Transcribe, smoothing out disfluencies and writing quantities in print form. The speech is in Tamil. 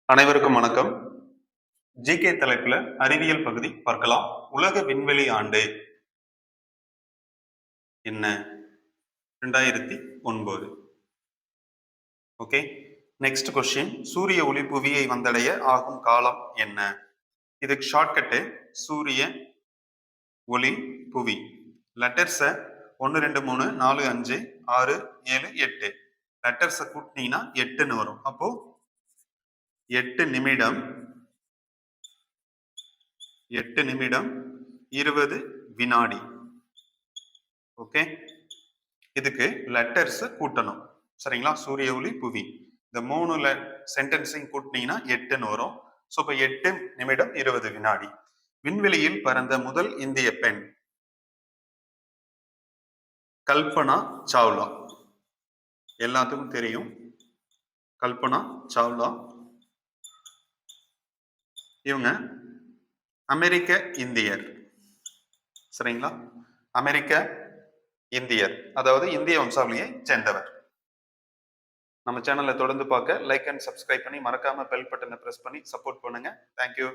அனைவருக்கும் வணக்கம். ஜிகே தலைப்புல அறிவியல் பகுதி பார்க்கலாம். உலக விண்வெளி ஆண்டு என்ன? 2009. ஓகே. நெக்ஸ்ட் கொஸ்டின், சூரிய ஒளி புவியை வந்தடைய ஆகும் காலம் என்ன? இதுக்கு ஷார்ட்கட்டு சூரிய ஒளி புவி. லெட்டர்ஸை 1 2 3 4 5 6 7 8 லெட்டர்ஸை கூட்டினீங்கன்னா 8ன்னு வரும். அப்போ 8 நிமிடம் 20 வினாடி. ஓகே, இதுக்கு லெட்டர்ஸ் கூட்டணும். சரிங்களா? சூரிய ஒளி புவி இந்த 3 சென்டென்ஸையும் கூட்டினீங்கன்னா 8ன்னு வரும். ஸோ இப்போ 8 நிமிடம் 20 வினாடி. விண்வெளியில் பறந்த முதல் இந்திய பெண் கல்பனா சாவ்லா. எல்லாத்துக்கும் தெரியும் கல்பனா சாவ்லா. இவங்க அமெரிக்க இந்தியர். சரிங்களா? அமெரிக்க இந்தியர், அதாவது இந்திய வம்சாவளியை சேர்ந்தவர். நம்ம சேனலை தொடர்ந்து பார்க்க லைக் அண்ட் சப்ஸ்கிரைப் பண்ணி மறக்காம பெல் பட்டனை பிரஸ் பண்ணி சப்போர்ட் பண்ணுங்க. தேங்க்யூ.